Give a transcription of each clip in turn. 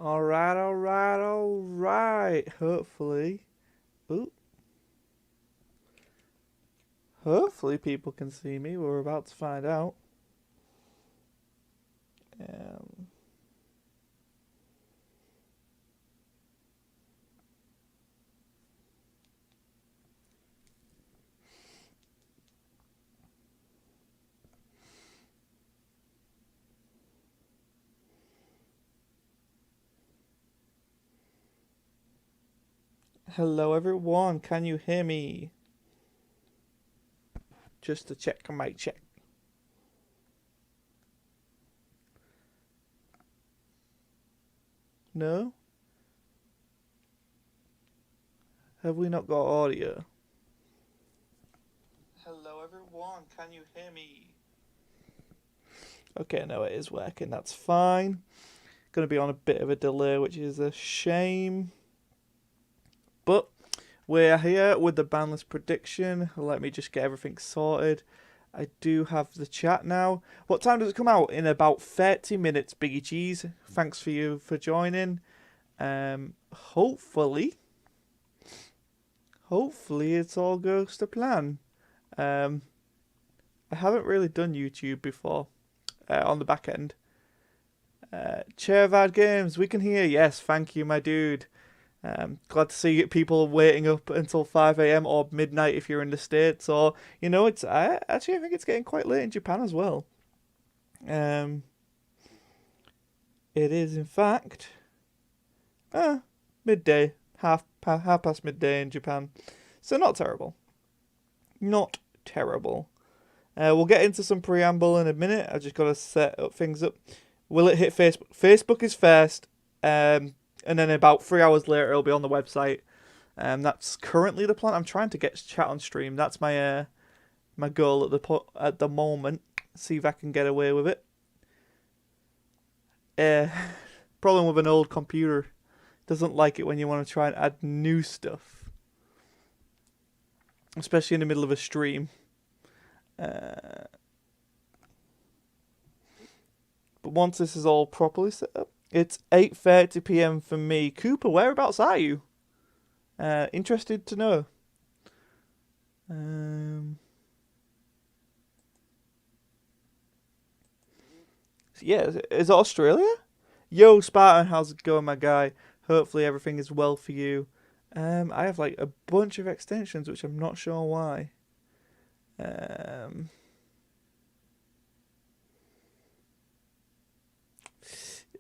Alright, alright, alright. Hopefully. Ooh. Hopefully people can see me. We're about to find out. Um, Hello everyone, can you hear me? Just to check, I might check. No? Have we not got audio? Hello everyone, can you hear me? Okay, no, it is working, that's fine. Gonna be on a bit of a delay, which is a shame. But we're here with the Banlist prediction. Let me just get everything sorted. I do have the chat now. What time does it come out? In about 30 minutes, Biggie Cheese. Thanks for you for joining. Hopefully it all goes to plan. I haven't really done YouTube before on the back end. Chairvad Games, we can hear. Yes, thank you, my dude. Glad to see people waiting up until 5 a.m. or midnight if you're in the States. Or, it's I think it's getting quite late in Japan as well. It is, in fact, midday, half past midday in Japan. So not terrible. Not terrible. We'll get into some preamble in a minute. I've just got to set up things up. Will it hit Facebook? Facebook is first. And then about 3 hours later, it'll be on the website. That's currently the plan. I'm trying to get chat on stream. That's my my goal at the moment. See if I can get away with it. Problem with an old computer, doesn't like it when you want to try and add new stuff, especially in the middle of a stream. But once this is all properly set up, it's 8:30 p.m. for me. Cooper, whereabouts are you? Interested to know. Yeah, is it Australia? Yo, Spartan, how's it going, my guy? Hopefully everything is well for you. I have like a bunch of extensions, which I'm not sure why.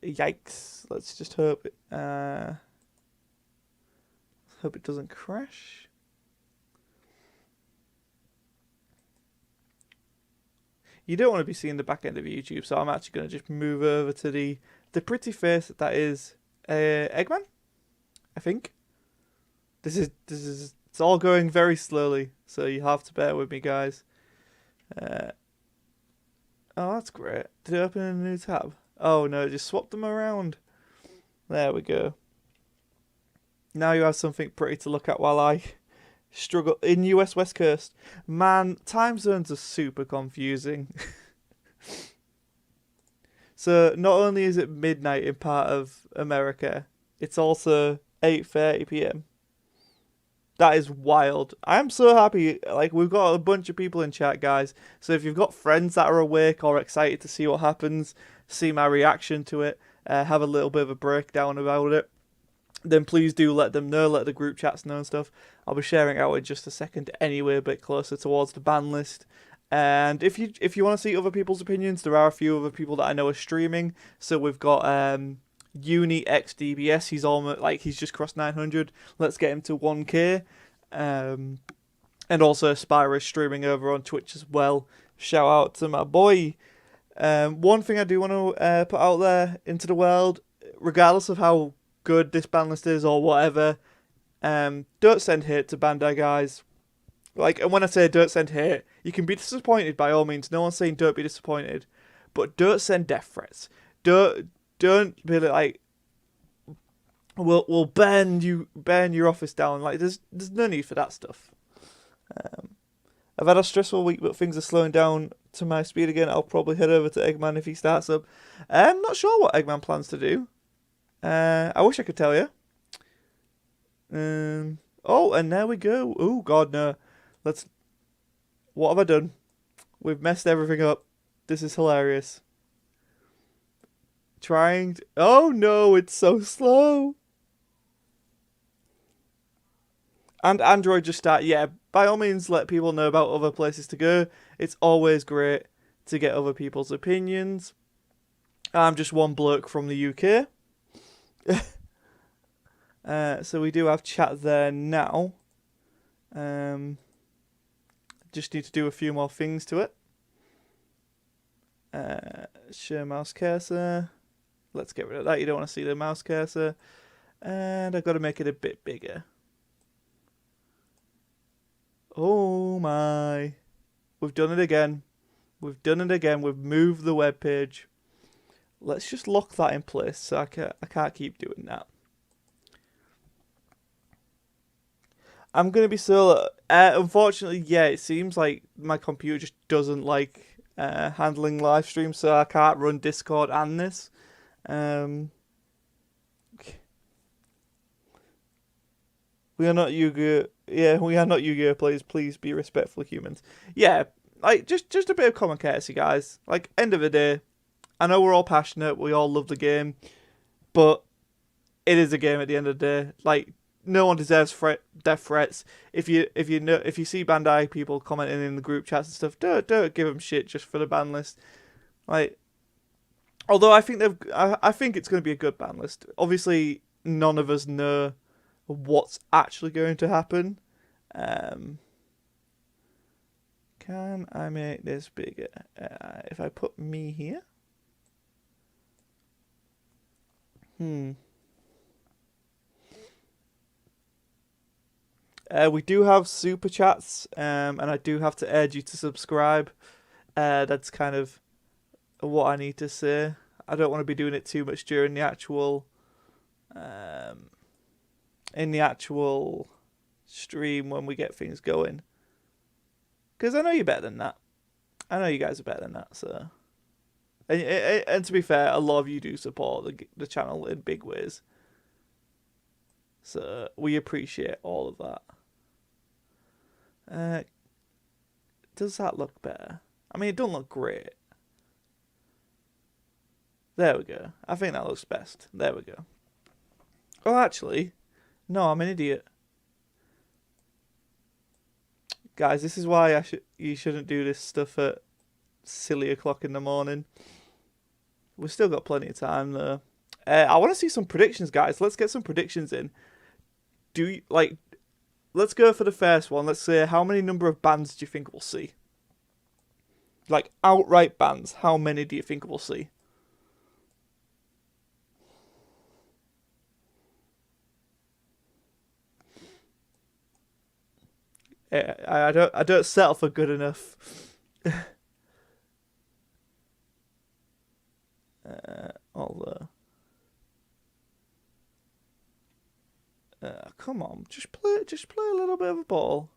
Yikes! Let's just hope it. Hope it doesn't crash. You don't want to be seeing the back end of YouTube, so I'm actually going to just move over to the pretty face that is Eggman. I think it's all going very slowly, so you have to bear with me, guys. Oh, that's great. Did it open a new tab? Oh no, just swap them around. There we go. Now you have something pretty to look at while I struggle in US West Coast. Man, time zones are super confusing. So not only is it midnight in part of America, it's also 8:30 p.m. That is wild. I'm so happy. Like, we've got a bunch of people in chat, guys. So if you've got friends that are awake or excited to see what happens, see my reaction to it, have a little bit of a breakdown about it, then please do let them know. Let the group chats know and stuff. I'll be sharing out in just a second anyway, a bit closer towards the ban list. And if you want to see other people's opinions, there are a few other people that I know are streaming. So we've got Uni X DBS. He's just crossed 900. Let's get him to 1K. And also Spyro is streaming over on Twitch as well. Shout out to my boy. One thing I do want to put out there into the world, regardless of how good this ban list is or whatever, don't send hate to Bandai, guys. Like, and when I say don't send hate, you can be disappointed by all means. No one's saying don't be disappointed, but don't send death threats. Don't be like, we'll burn your office down. Like, there's no need for that stuff. I've had a stressful week, but things are slowing down to my speed again. I'll probably head over to Eggman if he starts up. I'm not sure what Eggman plans to do. I wish I could tell you. Oh, and there we go. Oh God, no. Let's. What have I done? We've messed everything up. This is hilarious. Trying. Oh no, it's so slow. And Android just start. Yeah, by all means, let people know about other places to go. It's always great to get other people's opinions. I'm just one bloke from the UK. So we do have chat there now. Just need to do a few more things to it. Share mouse cursor. Let's get rid of that. You don't want to see the mouse cursor. And I've got to make it a bit bigger. Oh my. We've done it again. We've done it again. We've moved the web page. Let's just lock that in place so I can't keep doing that. I'm going to be so... unfortunately, yeah, it seems like my computer just doesn't like handling live streams, so I can't run Discord and this. We are not Yu-Gi-Oh! Yeah, we are not Yu-Gi-Oh! Players. Please be respectful of humans. Yeah, like, just a bit of common courtesy, guys. Like, end of the day, I know we're all passionate, we all love the game, but it is a game at the end of the day. Like, no one deserves death threats. If you see Bandai people commenting in the group chats and stuff, don't give them shit just for the ban list. Like, although I think I think it's going to be a good ban list. Obviously, none of us know what's actually going to happen. Can I make this bigger? If I put me here. We do have super chats, and I do have to urge you to subscribe. That's kind of what I need to say. I don't want to be doing it too much during the actual, in the actual stream when we get things going. Because I know you're better than that. I know you guys are better than that. So, and to be fair, a lot of you do support the channel in big ways. So we appreciate all of that. Does that look better? I mean, it don't look great. There we go. I think that looks best. There we go. Oh, actually, no, I'm an idiot. Guys, this is why you shouldn't do this stuff at silly o'clock in the morning. We've still got plenty of time though. I want to see some predictions, guys. Let's get some predictions in. Let's go for the first one. Let's say, how many number of bans do you think we'll see? Like, outright bans, how many do you think we'll see? I don't settle for good enough. Although, come on, just play a little bit of a ball.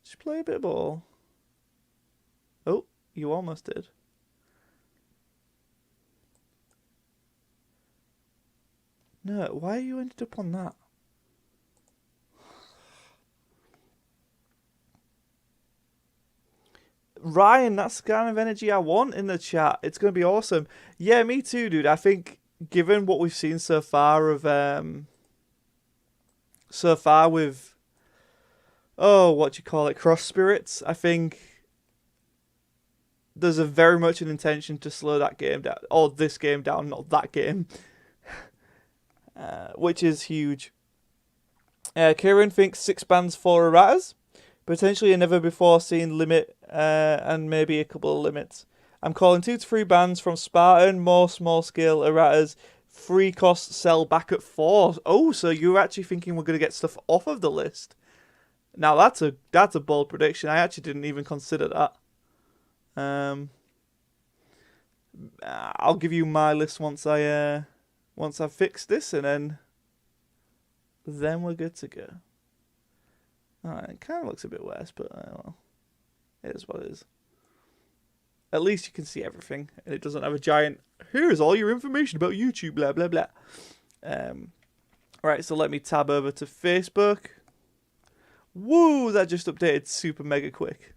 Just play a bit of ball. Oh, you almost did. No, why you ended up on that? Ryan, that's the kind of energy I want in the chat. It's going to be awesome. Yeah, me too, dude. I think given what we've seen so far with what you call it, cross spirits, I think there's a very much an intention to slow that game down, or this game down, not that game, which is huge. Kieran thinks 6 bans for erratas. Potentially a never before seen limit, and maybe a couple of limits. I'm calling 2 to 3 bans from Spartan, more small scale erratas, free cost sell back at 4. Oh, so you're actually thinking we're going to get stuff off of the list? Now that's a bold prediction. I actually didn't even consider that. I'll give you my list once I've fixed this, and then we're good to go. Alright, it kind of looks a bit worse, but well, it is what it is. at least you can see everything, and it doesn't have a giant, here's all your information about YouTube, blah, blah, blah. Right, so let me tab over to Facebook. Woo, that just updated super mega quick.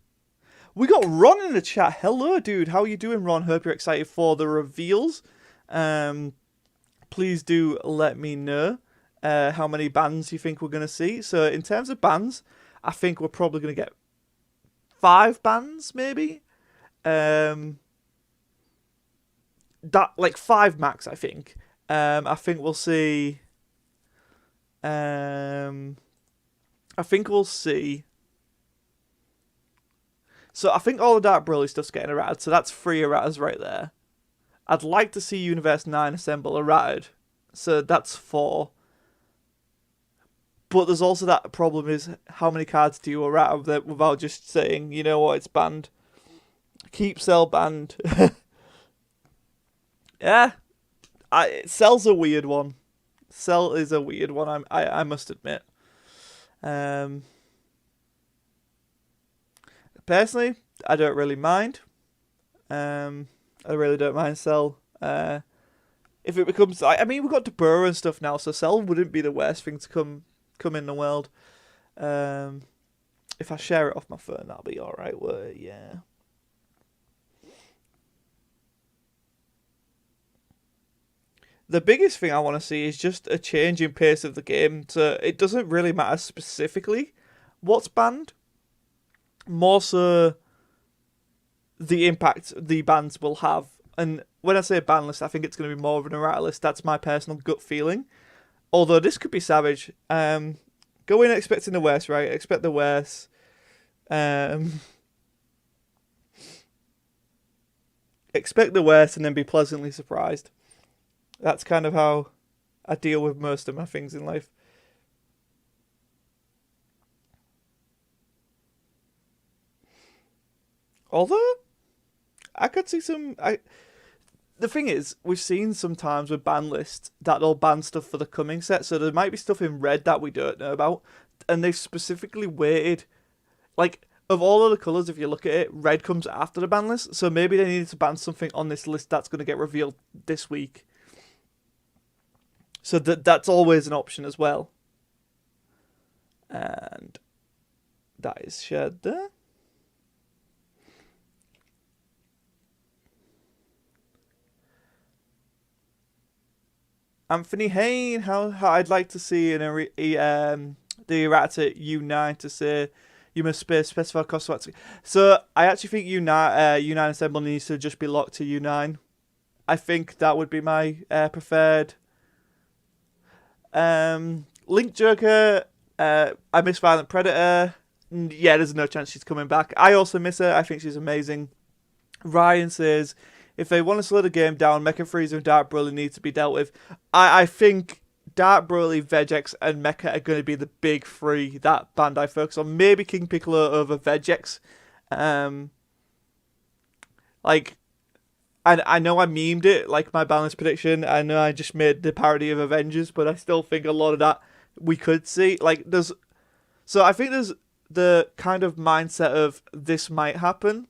We got Ron in the chat. Hello, dude. How are you doing, Ron? Hope you're excited for the reveals. Please do let me know how many bands you think we're going to see. So in terms of bands, I think we're probably going to get 5 bands, maybe. That like 5 max, I think. I think we'll see. I think we'll see. So I think all the Dark Broly stuff's getting errated, so that's 3 erratas right there. I'd like to see Universe 9 assemble errated, so that's 4. But there's also that problem is, how many cards do you errata without just saying, you know what, it's banned. Keep Cell banned. Yeah. Cell's a weird one. Cell is a weird one, I must admit. Personally, I don't really mind. I really don't mind Cell. If it becomes, I mean, we've got Deborah and stuff now, so Cell wouldn't be the worst thing to come in the world. If I share it off my phone, that'll be alright. Yeah. The biggest thing I want to see is just a change in pace of the game. So it doesn't really matter specifically what's banned. More so the impact the bans will have. And when I say ban list, I think it's going to be more of an errata list. That's my personal gut feeling. Although this could be savage. Go in expecting the worst, right? Expect the worst. Expect the worst and then be pleasantly surprised. That's kind of how I deal with most of my things in life. Although, I could see some... The thing is, we've seen sometimes with ban lists that they'll ban stuff for the coming set, so there might be stuff in red that we don't know about, and they've specifically waited. Like, of all of the colours, if you look at it, red comes after the ban list, so maybe they needed to ban something on this list that's going to get revealed this week. So that's always an option as well. And that is shared there. Anthony Hain, how I'd like to see the errata U9 to say you must specify cost. So I actually think U9 assemble needs to just be locked to U9. I think that would be my preferred. Link Joker, I miss Violent Predator. Yeah, there's no chance she's coming back. I also miss her. I think she's amazing. Ryan says, if they want to slow the game down, Mecha Freezer and Dark Broly need to be dealt with. I think Dark Broly, Vegex, and Mecha are going to be the big 3 that Bandai focus on. Maybe King Piccolo over Vegex. I know I memed it, like my Banlist prediction. I know I just made the parody of Avengers, but I still think a lot of that we could see. So I think there's the kind of mindset of this might happen,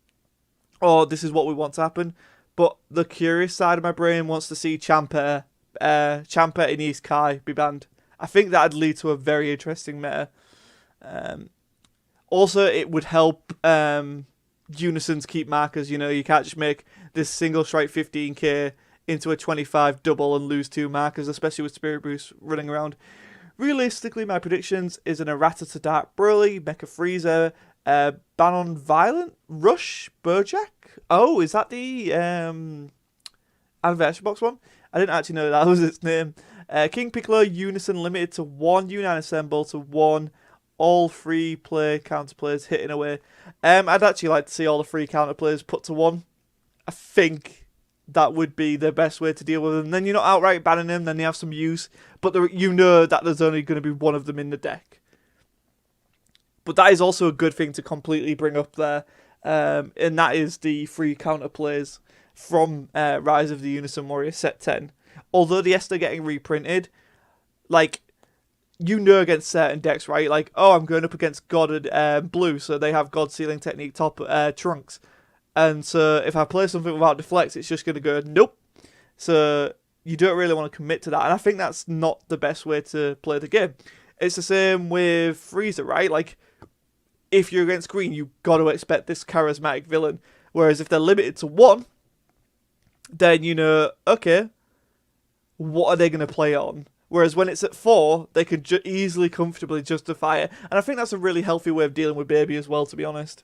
or this is what we want to happen. But the curious side of my brain wants to see Champa and East Kai be banned. I think that'd lead to a very interesting meta. Also, it would help Unisons keep markers. You know, you can't just make this single strike 15k into a 25 double and lose 2 markers, especially with Spirit Boost running around. Realistically, my predictions is an errata to Dark Broly, Mecha Freezer, ban on Violent, Rush, Bojack. Oh, is that the Anniversary Box one? I didn't actually know that was its name. King Piccolo, Unison limited to 1 U9 assemble to 1 all free play counterplays hitting away. I'd actually like to see all the free counterplays put to 1. I think that would be the best way to deal with them. Then you're not outright banning them, then they have some use. But you know that there's only going to be 1 of them in the deck. But that is also a good thing to completely bring up there. And that is the free counterplays from Rise of the Unison Warrior Set 10. Although the Esther getting reprinted, like, you know against certain decks, right? Like, oh, I'm going up against God and Blue, so they have God Sealing Technique top Trunks. And so if I play something without deflects, it's just going to go nope. So you don't really want to commit to that, and I think that's not the best way to play the game. It's the same with Freezer, right? Like, if you're against green, you've got to expect this charismatic villain. Whereas if they're limited to 1, then you know, okay, what are they going to play on? Whereas when it's at 4, they can easily, comfortably justify it. And I think that's a really healthy way of dealing with Baby as well, to be honest.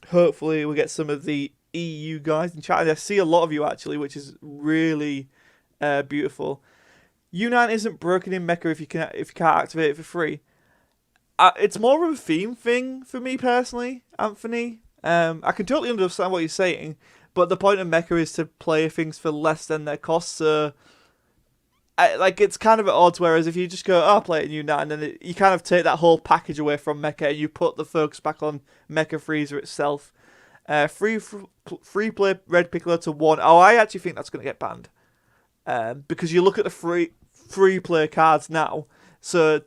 Hopefully we get some of the EU guys in chat. And I see a lot of you, actually, which is really beautiful. U9 isn't broken in Mecha if you can't activate it for free. It's more of a theme thing for me personally, Anthony. I can totally understand what you're saying, but the point of Mecha is to play things for less than their cost. So, it's kind of at odds. Whereas if you just go, "Oh, play it in U9," then you kind of take that whole package away from Mecha, and you put the focus back on Mecha Freezer itself. Free play Red Piccolo to 1. Oh, I actually think that's going to get banned. Because you look at the free play cards now, so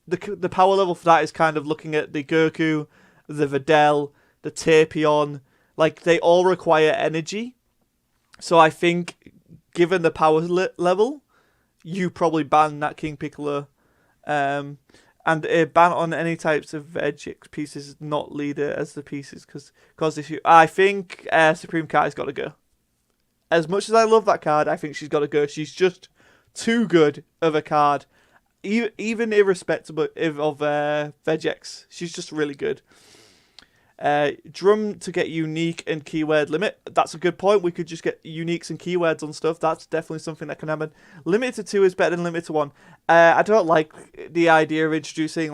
the power level for that is kind of looking at the Goku, the Videl, the Tapion. Like, they all require energy. So I think, given the power level, you probably ban that King Piccolo. And a ban on any types of veg pieces, not leader as the pieces, because if you, I think Supreme Kai's got to go. As much as I love that card, I think she's got to go. She's just too good of a card, even irrespective of Vegex. She's just really good. Drum to get unique and keyword limit. That's a good point. We could just get uniques and keywords on stuff. That's definitely something that can happen. Limited to 2 is better than limited to 1. I don't like the idea of introducing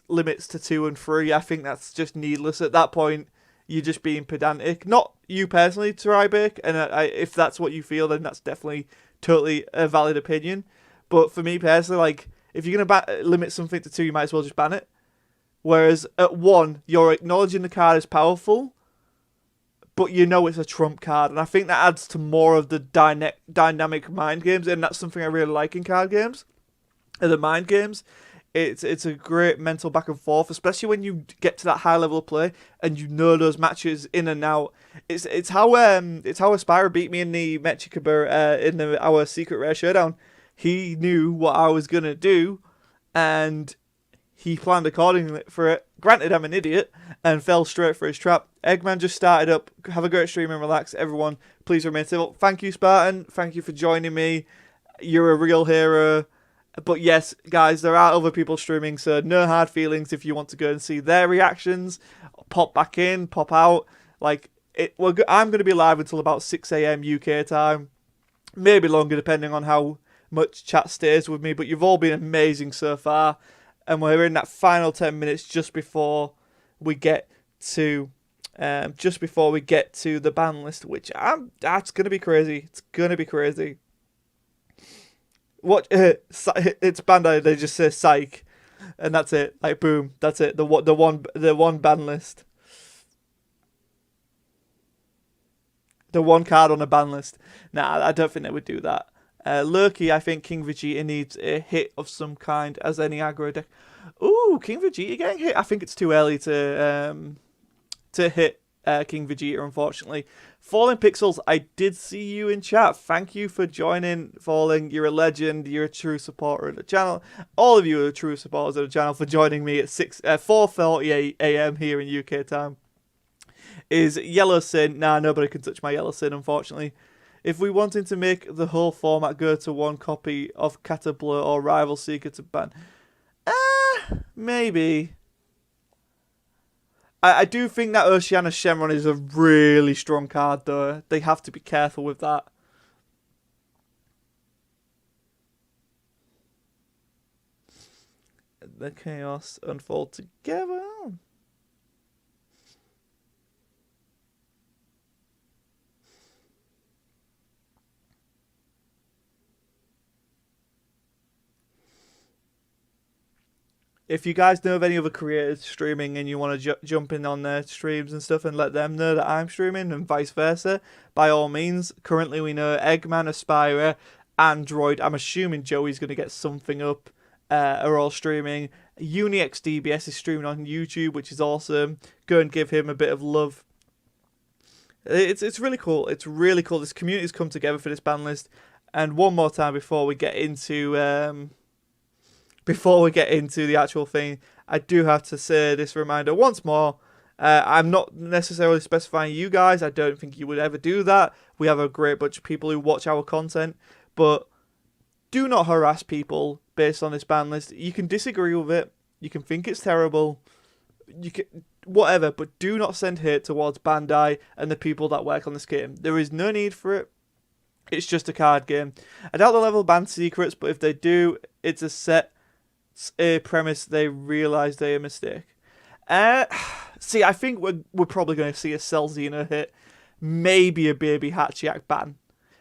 limits to 2 and 3. I think that's just needless at that point. You're just being pedantic. Not you personally, Trybeck, and if that's what you feel, then that's definitely totally a valid opinion. But for me personally, if you're going to limit something to 2, you might as well just ban it. Whereas at 1, you're acknowledging the card is powerful, but you know it's a trump card. And I think that adds to more of the dynamic mind games, and that's something I really like in card games. The mind games. It's a great mental back and forth, especially when you get to that high level of play and you know those matches in and out. It's how Aspira beat me in the Mechikabur in our secret rare showdown. He knew what I was gonna do, and he planned accordingly for it. Granted, I'm an idiot and fell straight for his trap. Eggman just started up. Have a great stream and relax, everyone. Please remain civil. Thank you, Spartan. Thank you for joining me. You're a real hero. But yes, guys, there are other people streaming, so no hard feelings if you want to go and see their reactions. Pop back in, pop out. I'm going to be live until about 6 a.m. UK time. Maybe longer, depending on how much chat stays with me. But you've all been amazing so far. And we're in that final 10 minutes just before we get to the ban list, which that's going to be crazy. It's going to be crazy. What it's Bandai, they just say psych, and that's it. Boom, that's it. The one ban list, the one card on a ban list. Nah, I don't think they would do that. Loki, I think King Vegeta needs a hit of some kind as any aggro deck. Ooh, King Vegeta getting hit. I think it's too early to hit King Vegeta, unfortunately. Falling Pixels, I did see you in chat. Thank you for joining, Falling. You're a legend. You're a true supporter of the channel. All of you are true supporters of the channel for joining me at 4:48 a.m. here in UK time. Is Yellow Sin? Nah, nobody can touch my Yellow Sin, unfortunately. If we wanted to make the whole format go to one copy of Catablo or Rival Seeker to ban, maybe. I do think that Oceana Shenron is a really strong card, though. They have to be careful with that. The chaos unfold together. If you guys know of any other creators streaming and you want to jump in on their streams and stuff and let them know that I'm streaming and vice versa, by all means. Currently we know Eggman, Aspira, Android. I'm assuming Joey's going to get something up. Are all streaming. Unix DBS is streaming on YouTube, which is awesome. Go and give him a bit of love. It's really cool. It's really cool. This community's come together for this ban list. And one more time before we get into the actual thing, I do have to say this reminder once more. I'm not necessarily specifying you guys. I don't think you would ever do that. We have a great bunch of people who watch our content, but do not harass people based on this ban list. You can disagree with it. You can think it's terrible. You can whatever, but do not send hate towards Bandai and the people that work on this game. There is no need for it. It's just a card game. I doubt they'll ever ban secrets, but if they do, it's a premise they realise they're a mistake. See, I think we're probably going to see a Cell Xena hit, maybe a Baby Hachiak ban.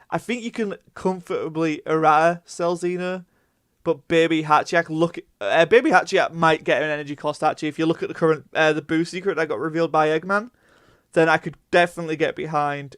I think you can comfortably errata Cell Xena, but Baby Hachiak Baby Hachiak might get an energy cost actually. If you look at the current the boo secret that got revealed by Eggman, then I could definitely get behind.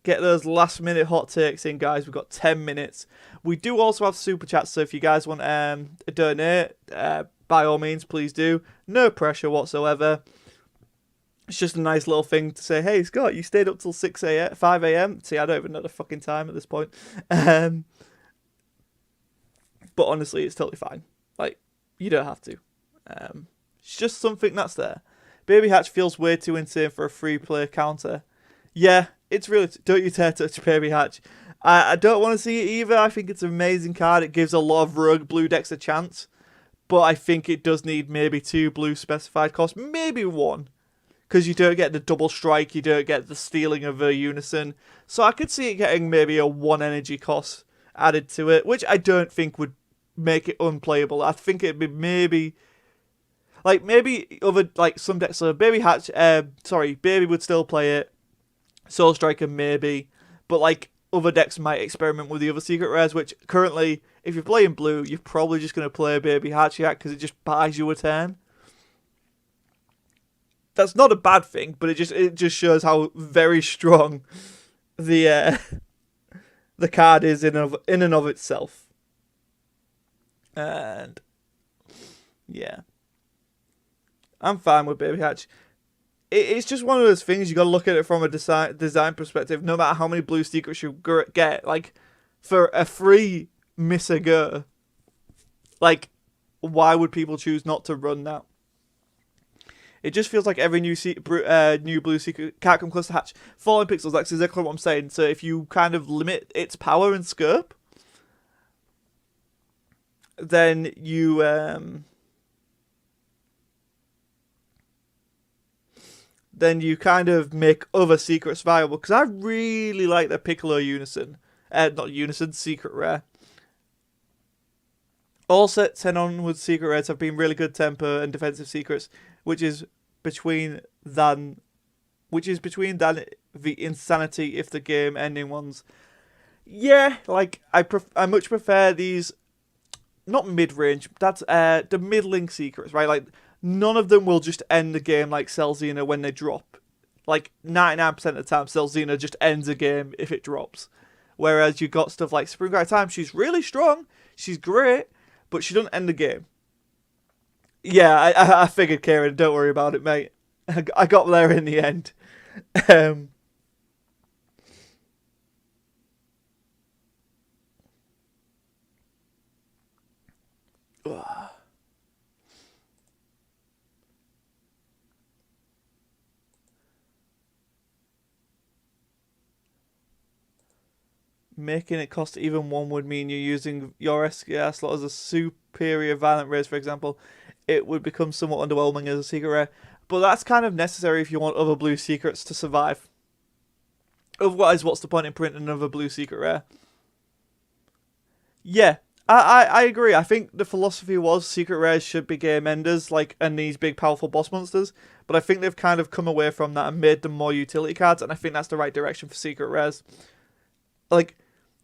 Get those last minute hot takes in, guys. We've got 10 minutes. We do also have super chats, so if you guys want a donate, by all means, please do. No pressure whatsoever. It's just a nice little thing to say, hey, Scott, you stayed up till 5 a.m. See, I don't even know the fucking time at this point. But honestly, it's totally fine. Like, you don't have to. It's just something that's there. Baby Hatch feels way too insane for a free play counter. Yeah, it's really... Don't you dare touch Baby Hatch. I don't want to see it either. I think it's an amazing card. It gives a lot of rogue blue decks a chance. But I think it does need maybe 2 blue specified costs. Maybe 1. Because you don't get the double strike. You don't get the stealing of a unison. So I could see it getting maybe a 1 energy cost added to it. Which I don't think would make it unplayable. I think it'd be maybe... Like, maybe other... Like, some decks... So Baby Hatch... Baby would still play it. Soul Striker maybe, but like other decks might experiment with the other secret rares, which currently, if you're playing blue, you're probably just going to play Baby Hachiak because it just buys you a turn. That's not a bad thing, but it just shows how very strong the card is in and of itself. And yeah, I'm fine with Baby Hatch. It's just one of those things, you got to look at it from a design perspective. No matter how many blue secrets you get, like, for a free miss a go, like, why would people choose not to run that? It just feels like every new blue secret can't come close to Hatch. Falling Pixels, that's exactly what I'm saying. So if you kind of limit its power and scope, then you... then you kind of make other secrets viable. Because I really like the Piccolo Unison. Not Unison, Secret Rare. All set 10 onwards secret rares have been really good tempo and defensive secrets, which is between than the insanity if the game ending ones. Yeah, like I much prefer these, not mid-range, that's the middling secrets, right? Like, none of them will just end the game like Cell Xena when they drop. Like, 99% of the time, Cell Xena just ends a game if it drops. Whereas you got stuff like Spring Guy Time, she's really strong, she's great, but she doesn't end the game. Yeah, I figured, Kieran, don't worry about it, mate. I got there in the end. Making it cost even 1 would mean you're using your SKR slot as a superior violent race, for example. It would become somewhat underwhelming as a secret rare. But that's kind of necessary if you want other blue secrets to survive. Otherwise, what's the point in printing another blue secret rare? Yeah, I agree. I think the philosophy was secret rares should be game enders, like, and these big powerful boss monsters. But I think they've kind of come away from that and made them more utility cards, and I think that's the right direction for secret rares. Like,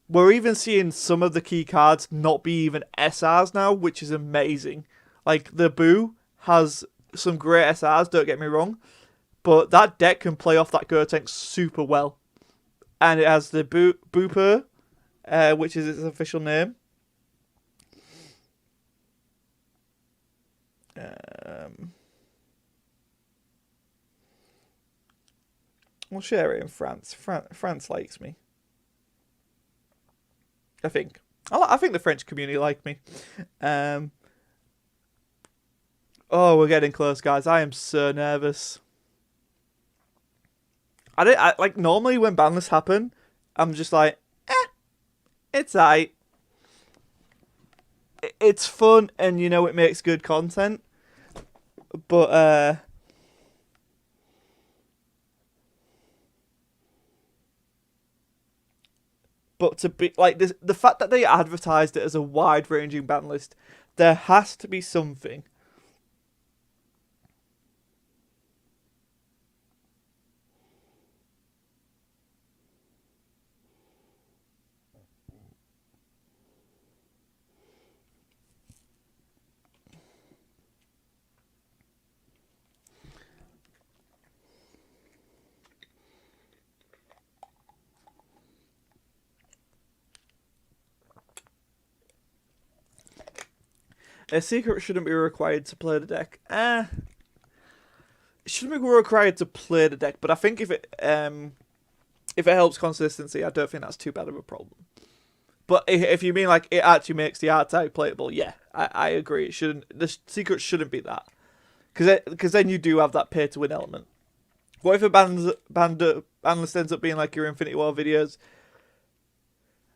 we're even seeing some of the key cards not be even SRs now, which is amazing. Like, the Boo has some great SRs, don't get me wrong. but that deck can play off that Gotenks super well. And it has the Booper, which is its official name. We'll share it in France. France likes me. I think. I think the French community like me. Oh, we're getting close, guys. I am so nervous. I like normally when Banlist happen, I'm just like, it's aight. It's fun and it makes good content. But to be like this, the fact that they advertised it as a wide-ranging ban list, there has to be something. A secret shouldn't be required to play the deck. It shouldn't be required to play the deck, but I think if it helps consistency, I don't think that's too bad of a problem. But if you mean like it actually makes the art type playable, yeah, I agree. It shouldn't. The secret shouldn't be that, because then you do have that pay to win element. What if a ban list ends up being like your Infinity War videos?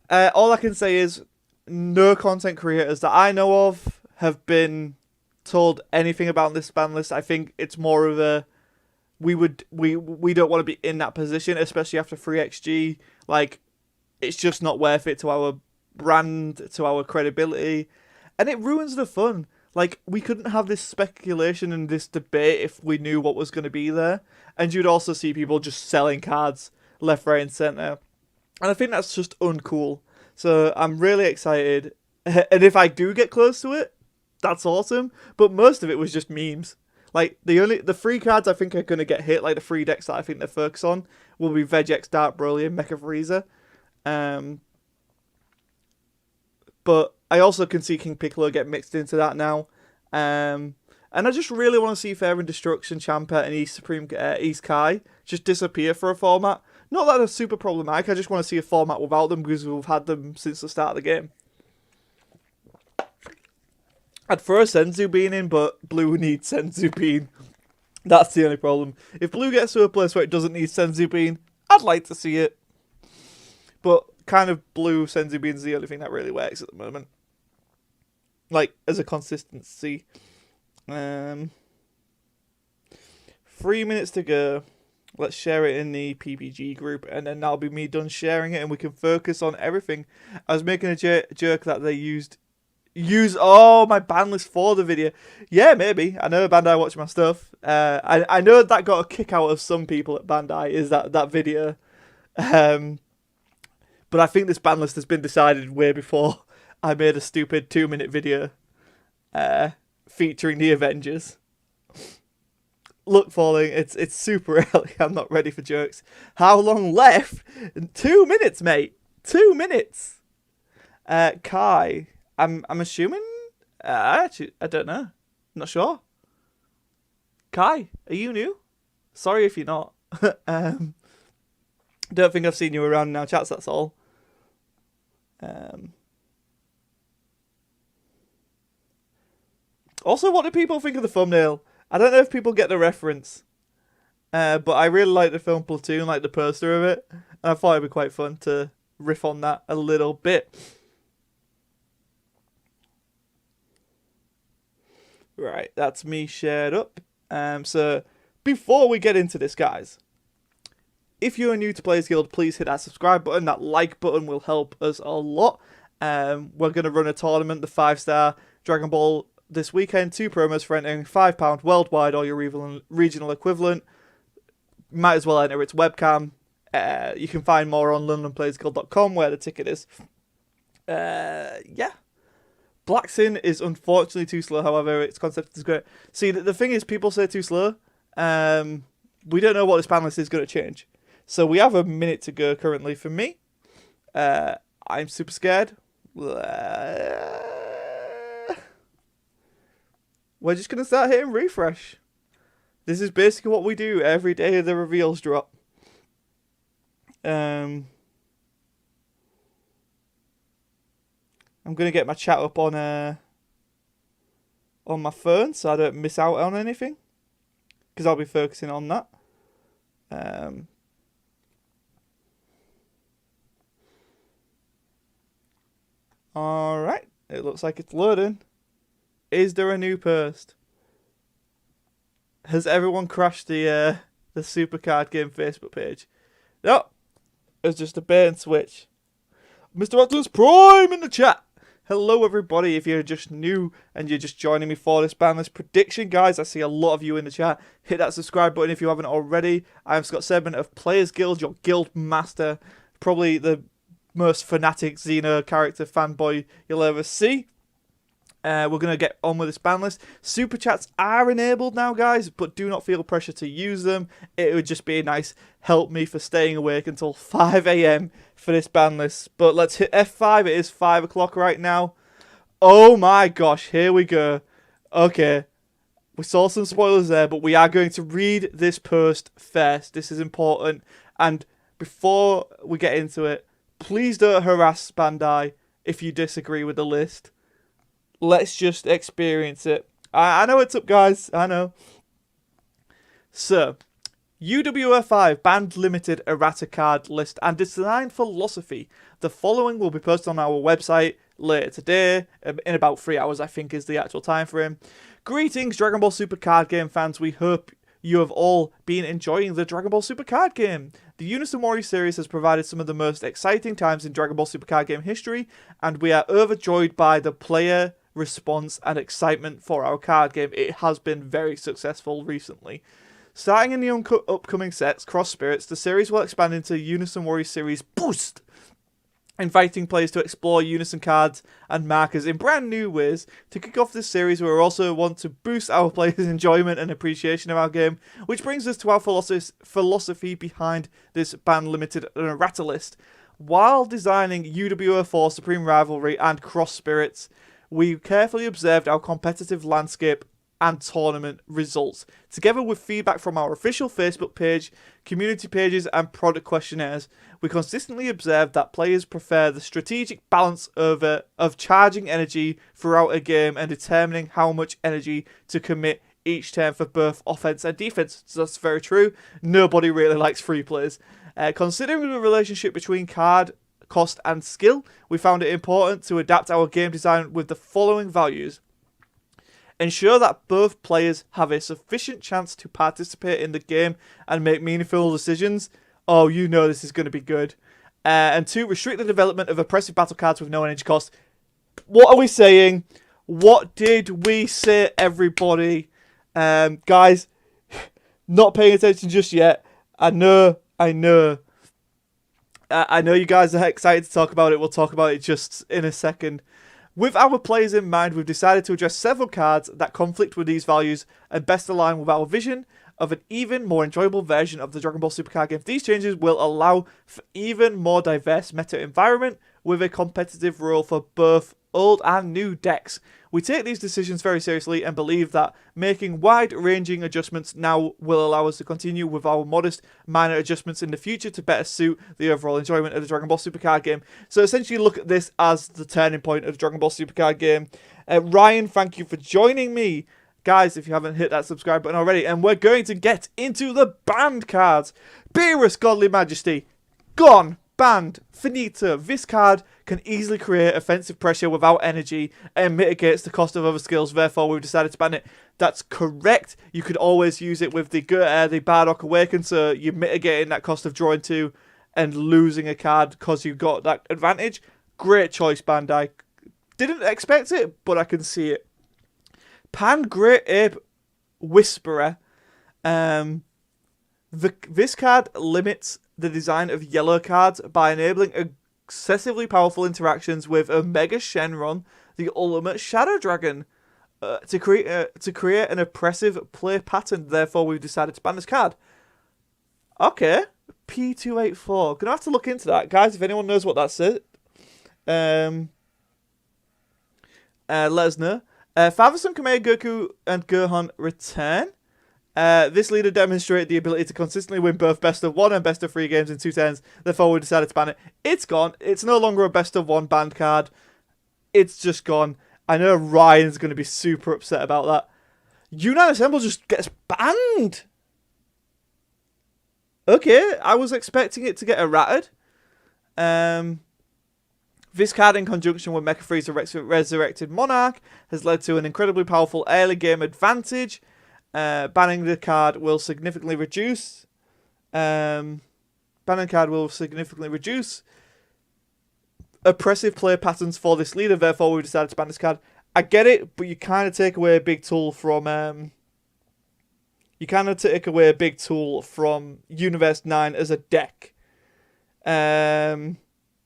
All I can say is no content creators that I know of have been told anything about this ban list. I think it's more of a we don't want to be in that position, especially after 3xG. Like, it's just not worth it to our brand, to our credibility, and it ruins the fun. Like, we couldn't have this speculation and this debate if we knew what was going to be there. And you'd also see people just selling cards left, right, and centre. And I think that's just uncool. So I'm really excited. And if I do get close to it, that's awesome. But most of it was just memes. Like, the free cards I think are going to get hit, like the free decks that I think they focus on, will be Vegex, Dark Broly, and Mecha Frieza. But I also can see King Piccolo get mixed into that now. And I just really want to see Fair and Destruction, Champa, and East Kai just disappear for a format. Not that they're super problematic, I just want to see a format without them because we've had them since the start of the game. I'd throw a Senzu Bean in, but Blue needs Senzu Bean. That's the only problem. If Blue gets to a place where it doesn't need Senzu Bean, I'd like to see it. But kind of Blue Senzu Bean is the only thing that really works at the moment. Like, as a consistency. 3 minutes to go. Let's share it in the PPG group, and then that'll be me done sharing it, and we can focus on everything. I was making a joke that they use my ban list for the video. Yeah, maybe. I know Bandai watch my stuff. I know that got a kick out of some people at Bandai, is that video. But I think this ban list has been decided way before I made a stupid 2-minute video featuring the Avengers. Look, Falling, it's super early. I'm not ready for jokes. How long left? 2 minutes, mate. 2 minutes. Kai, I'm assuming. Actually, I don't know. I'm not sure. Kai, are you new? Sorry if you're not. Don't think I've seen you around now, chats. That's all. Also, what do people think of the thumbnail? I don't know if people get the reference, but I really like the film Platoon, like the poster of it, and I thought it'd be quite fun to riff on that a little bit. Right, that's me shared up. So before we get into this, guys, if you're new to Players Guild, please hit that subscribe button. That like button will help us a lot. We're going to run a tournament, the 5-star Dragon Ball, this weekend. 2 promos for entering, £5 worldwide or your regional equivalent. Might as well enter its webcam. You can find more on londonplayersguild.com where the ticket is. Yeah. Black Sin is unfortunately too slow, however, its concept is great. See, the thing is, people say too slow. we don't know what this ban list is going to change. So we have a minute to go currently for me. I'm super scared. We're just going to start hitting refresh. This is basically what we do every day the reveals drop. I'm going to get my chat up on my phone so I don't miss out on anything, because I'll be focusing on that. Alright, it looks like it's loading. Is there a new post? Has everyone crashed the Supercard Game Facebook page? No, it's just a bait and switch. Mr. Optimus Prime in the chat. Hello everybody, if you're just new and you're just joining me for this Banlist prediction, guys, I see a lot of you in the chat. Hit that subscribe button if you haven't already. I'm Scott Sedman of Players Guild, your guild master. Probably the most fanatic Xeno character fanboy you'll ever see. We're going to get on with this ban list. Super chats are enabled now, guys, but do not feel pressure to use them. It would just be a nice help me for staying awake until 5 a.m. for this ban list. But let's hit F5. It is 5 o'clock right now. Oh my gosh, here we go. Okay, we saw some spoilers there, but we are going to read this post first. This is important. And before we get into it, please don't harass Bandai if you disagree with the list. Let's just experience it. I know it's up, guys. I know. So, UWF5 banned limited errata card list and design philosophy. The following will be posted on our website later today. In about 3 hours, I think, is the actual time frame. Greetings, Dragon Ball Super card game fans. We hope you have all been enjoying the Dragon Ball Super card game. The Unison Warrior series has provided some of the most exciting times in Dragon Ball Super card game history, and we are overjoyed by the player response and excitement for our card game. It has been very successful recently. Starting in the upcoming sets, Cross Spirits, the series will expand into Unison Warrior Series Boost, inviting players to explore Unison cards and markers in brand new ways. To kick off this series, we also want to boost our players' enjoyment and appreciation of our game, which brings us to our philosophy behind this ban limited errata list. While designing UWO4 Supreme Rivalry and Cross Spirits, we carefully observed our competitive landscape and tournament results, together with feedback from our official Facebook page, community pages, and product questionnaires. We consistently observed that players prefer the strategic balance of charging energy throughout a game and determining how much energy to commit each turn for both offense and defense. So that's very true. Nobody really likes free plays. Considering the relationship between card cost and skill, we found it important to adapt our game design with the following values. Ensure that both players have a sufficient chance to participate in the game and make meaningful decisions. Oh, you know this is going to be good. And 2, restrict the development of oppressive battle cards with no energy cost. What are we saying? What did we say, everybody? Guys, not paying attention just yet. I know you guys are excited to talk about it. We'll talk about it just in a second. With our players in mind, we've decided to address several cards that conflict with these values and best align with our vision of an even more enjoyable version of the Dragon Ball Super card game. These changes will allow for even more diverse meta environment with a competitive role for both old and new decks. We take these decisions very seriously and believe that making wide-ranging adjustments now will allow us to continue with our modest minor adjustments in the future to better suit the overall enjoyment of the Dragon Ball Super card game. So essentially look at this as the turning point of the Dragon Ball Super card game. Ryan, thank you for joining me. Guys, if you haven't hit that subscribe button already, and we're going to get into the banned cards. Beerus Godly Majesty, gone. Banned. Finito. This card can easily create offensive pressure without energy and mitigates the cost of other skills. Therefore, we've decided to ban it. That's correct. You could always use it with the Bardock Awaken, so you're mitigating that cost of drawing 2 and losing a card because you got that advantage. Great choice, Bandai. Didn't expect it, but I can see it. Pan Great Ape Whisperer. This card limits the design of yellow cards by enabling excessively powerful interactions with Omega Shenron, the ultimate Shadow Dragon, to create an oppressive play pattern. Therefore, we've decided to ban this card. Okay. P284. Gonna have to look into that. Guys, if anyone knows what that's it, let us know. Father-son Kamei, Goku, and Gohan return. This leader demonstrated the ability to consistently win both best of 1 and best of 3 games in 2 turns. Therefore, we decided to ban it. It's gone. It's no longer a best of 1 banned card. It's just gone. I know Ryan's going to be super upset about that. Unite Assemble just gets banned. Okay, I was expecting it to get errated. This card, in conjunction with Mecha Freezer Resurrected Monarch, has led to an incredibly powerful early game advantage. Banning the card will significantly reduce. Banning card will significantly reduce oppressive play patterns for this leader. Therefore, we decided to ban this card. I get it, but you kind of take away a big tool from. You kind of take away a big tool from Universe 9 as a deck.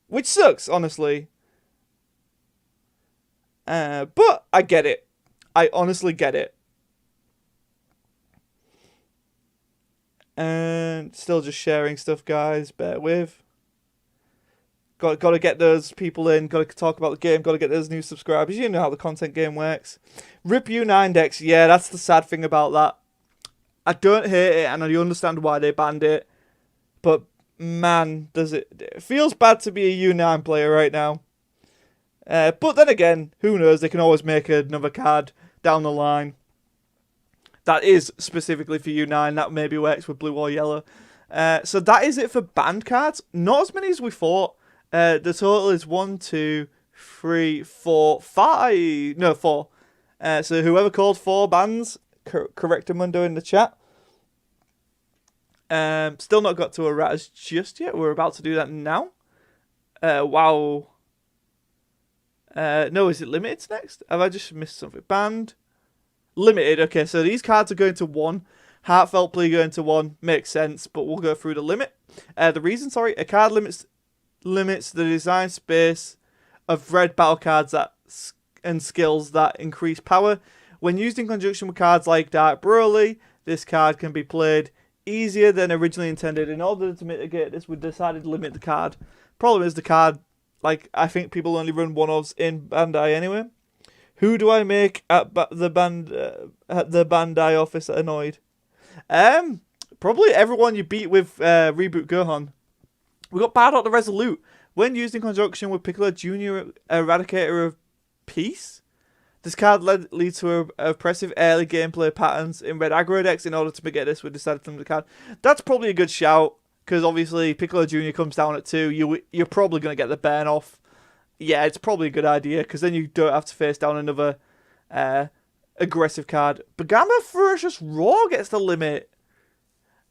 Which sucks, honestly. But I get it. I honestly get it. And still just sharing stuff, guys. Bear with. Got to get those people in. Got to talk about the game. Got to get those new subscribers. You know how the content game works. Rip U9 decks. Yeah, that's the sad thing about that. I don't hate it, and I understand why they banned it. But man, it feels bad to be a U9 player right now. But then again, who knows? They can always make another card down the line that is specifically for U9. That maybe works with blue or yellow. So that is it for banned cards. Not as many as we thought. The total is 1, 2, 3, 4, 5. No, 4. So whoever called 4 bans, correct Mundo in the chat. Still not got to erratas just yet. We're about to do that now. Wow. No, is it limited next? Have I just missed something? Banned. Limited. Okay, so these cards are going to 1. Heartfelt Plea going to 1. Makes sense, but we'll go through the limit. The reason, a card limits the design space of red battle cards and skills that increase power. When used in conjunction with cards like Dark Broly, this card can be played easier than originally intended. In order to mitigate this, we decided to limit the card. Problem is the card, I think people only run one-offs in Bandai anyway. Who do I make at the Bandai office annoyed? Probably everyone you beat with Reboot Gohan. We got Bardock the Resolute. When used in conjunction with Piccolo Jr. Eradicator of Peace, this card leads to oppressive early gameplay patterns in red aggro decks. In order to mitigate this, we decided to limit the card. That's probably a good shout, because obviously Piccolo Jr. comes down at 2. You're probably going to get the burn off. Yeah, it's probably a good idea, because then you don't have to face down another aggressive card. Bagama Ferocious Roar gets the limit.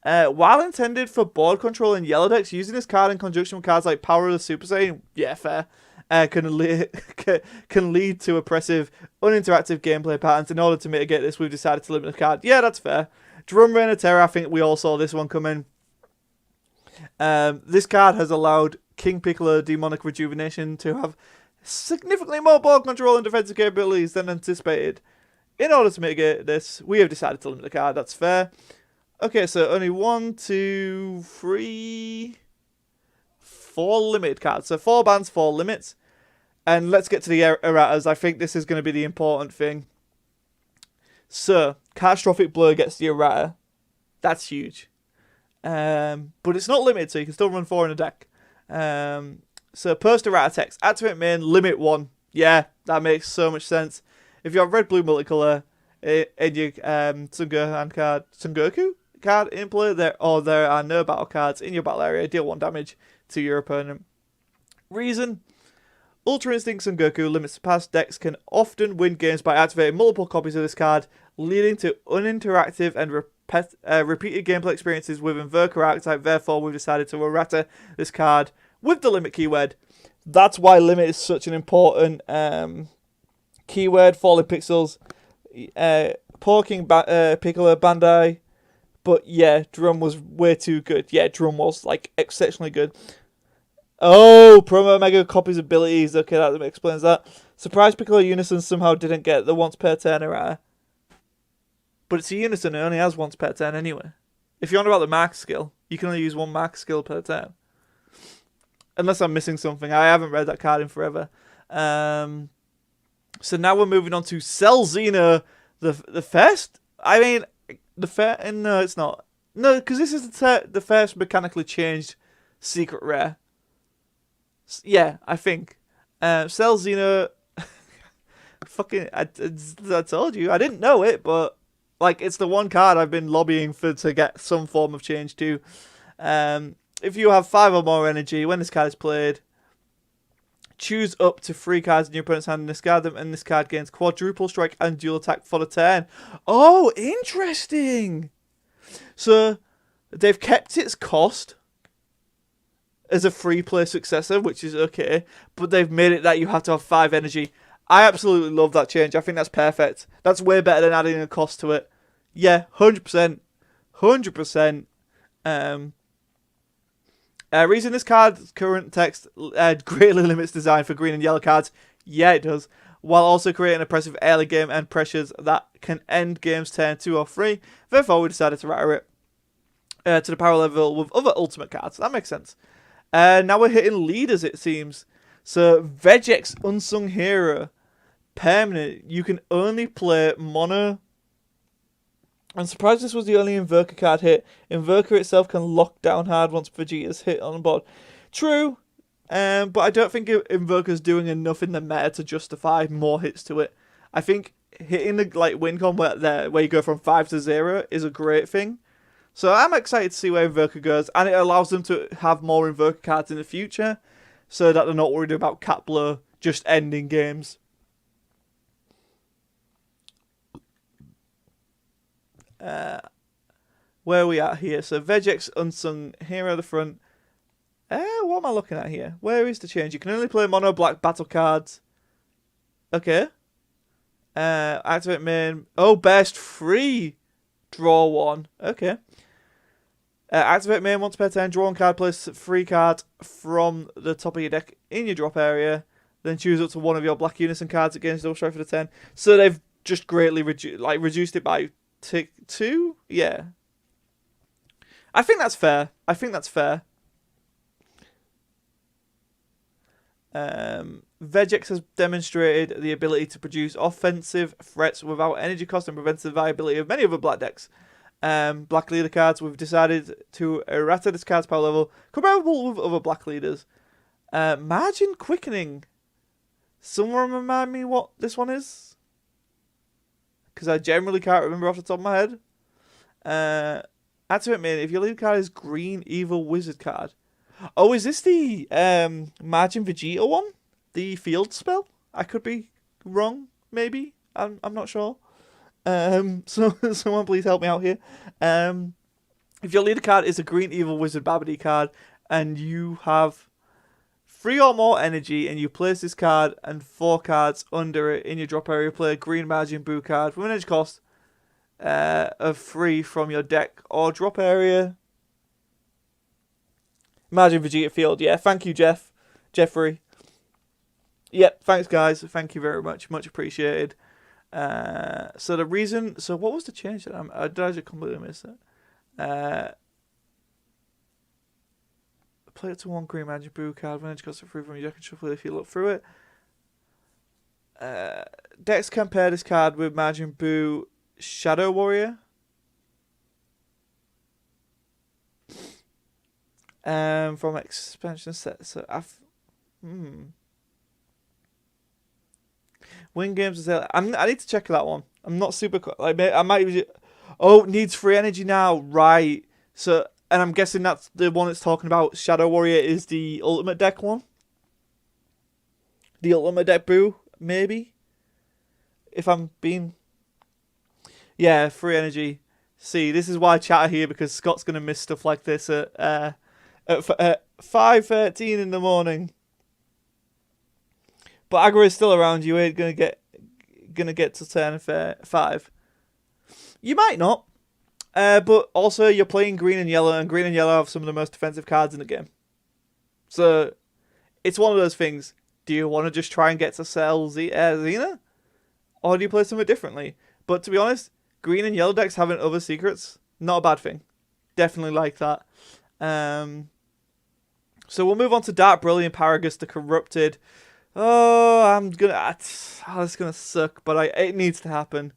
While intended for board control in yellow decks, using this card in conjunction with cards like Power of the Super Saiyan, yeah, fair, can lead to oppressive, uninteractive gameplay patterns. In order to mitigate this, we've decided to limit the card. Yeah, that's fair. Drum Rain of Terror, I think we all saw this one coming. This card has allowed King Piccolo Demonic Rejuvenation to have significantly more board control and defensive capabilities than anticipated. In order to mitigate this, we have decided to limit the card. That's fair. Okay, so only 1, 2, 3, 4 limited cards. So 4 bans, 4 limits. And let's get to the erratas. I think this is going to be the important thing. So, Catastrophic Blow gets the errata. That's huge. But it's not limited, so you can still run 4 in a deck. So, post errata text. Activate main, limit 1. Yeah, that makes so much sense. If you have red-blue multicolor in your Sengoku card in play, there are no battle cards in your battle area, deal 1 damage to your opponent. Reason: Ultra Instinct Sengoku limits past decks can often win games by activating multiple copies of this card, leading to uninteractive and repeated gameplay experiences with Invoker archetype. Therefore, we've decided to errata this card with the limit keyword. That's why limit is such an important keyword. Falling Pixels, Porking Piccolo Bandai. But yeah, Drum was way too good. Yeah, Drum was exceptionally good. Oh, promo mega copies abilities. Okay, that explains that. Surprise Piccolo Unison somehow didn't get the once per turn errata. But it's a Unison, it only has once per turn anyway. If you're on about the mark skill, you can only use one mark skill per turn. Unless I'm missing something. I haven't read that card in forever. So now we're moving on to Selzina, the first. I mean, the first. No, it's not. No, because this is the first mechanically changed secret rare. Yeah, I think. Selzina. Fucking, I told you, I didn't know it, but like it's the one card I've been lobbying for to get some form of change to. If you have 5 or more energy when this card is played, choose up to 3 cards in your opponent's hand and discard them, and this card gains quadruple strike and dual attack for the turn. Oh, interesting. So they've kept its cost as a free play successor, which is okay, but they've made it that you have to have 5 energy. I absolutely love that change. I think that's perfect. That's way better than adding a cost to it. Yeah, 100%. 100%. Reason this card's current text greatly limits design for green and yellow cards. Yeah, it does. While also creating oppressive early game end pressures that can end games turn 2 or 3. Therefore, we decided to write it to the power level with other ultimate cards. That makes sense. Now we're hitting leaders, it seems. So, Vegex Unsung Hero. Permanent. You can only play mono. I'm surprised this was the only Invoker card hit. Invoker itself can lock down hard once Vegeta's hit on the board. True. But I don't think Invoker's doing enough in the meta to justify more hits to it. I think hitting the win con where you go from 5 to 0 is a great thing. So I'm excited to see where Invoker goes. And it allows them to have more Invoker cards in the future, so that they're not worried about Cat Blow just ending games. Where are we at here? So Vegex Unsung Hero at the front. What am I looking at here? Where is the change? You can only play mono black battle cards. Okay. Activate main. Oh, best free. Draw 1. Okay. Activate main once per turn. Draw 1 card. Place 3 cards from the top of your deck in your drop area. Then choose up to 1 of your black unison cards against double strike for the turn. So they've just greatly reduced it by 2. Yeah. I think that's fair. Vegex has demonstrated the ability to produce offensive threats without energy cost and prevents the viability of many other black decks. Black leader cards, we've decided to errata this card's power level comparable with other black leaders. Margin Quickening. Someone remind me what this one is? Because I generally can't remember off the top of my head. Activate main. If your lead card is green evil wizard card. Oh, is this the Margin Vegeta one? The field spell? I could be wrong, maybe. I'm not sure. So someone please help me out here. If your leader card is a green evil wizard Babidi card, and you have 3 or more energy, and you place this card and 4 cards under it in your drop area, play a green Margin Boo card with an energy cost of 3 from your deck or drop area. Margin Vegeta field, yeah. Thank you, Jeffrey. Yep, thanks guys. Thank you very much. Much appreciated. So what was the change that did I just completely miss it? Play it to 1 green Margin Boo card, when it costs a 3 from your deck and shuffle it if you look through it. Decks compare this card with Margin Boo Shadow Warrior. From expansion set. So win games. I need to check that one. I'm not super. I might. Oh, needs 3 energy now. Right. So, and I'm guessing that's the one it's talking about. Shadow Warrior is the ultimate deck one. The ultimate deck Boo, maybe. If I'm being. Yeah, 3 energy. See, this is why I chat here, because Scott's gonna miss stuff like this at 5:13 in the morning. But Agra is still around. You ain't gonna get to turn 5. You might not. But also you're playing green and yellow have some of the most defensive cards in the game. So it's one of those things. Do you want to just try and get to sell Xena? Or do you play something differently? But to be honest, green and yellow decks having other secrets, not a bad thing. Definitely like that. So we'll move on to Dark Brilliant Paragus the Corrupted. It's gonna suck, but it needs to happen.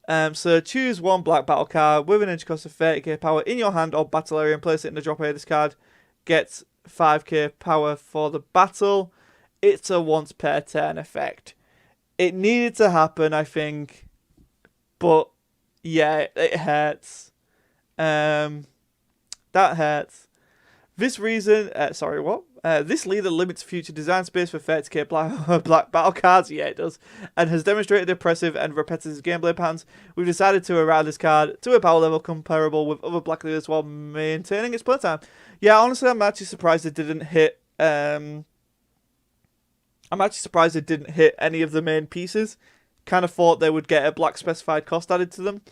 So choose one black battle card with an energy cost of 30k power in your hand or battle area and place it in the drop area. This card gets 5k power for the battle. It's a once per turn effect. It needed to happen, I think, but yeah, it hurts. That hurts. This reason, this leader limits future design space for 30k black battle cards. Yeah, it does. And has demonstrated impressive and repetitive gameplay patterns. We've decided to errata this card to a power level comparable with other black leaders while maintaining its playtime. Yeah, honestly, I'm actually surprised it didn't hit. I'm actually surprised it didn't hit any of the main pieces. Kind of thought they would get a black specified cost added to them.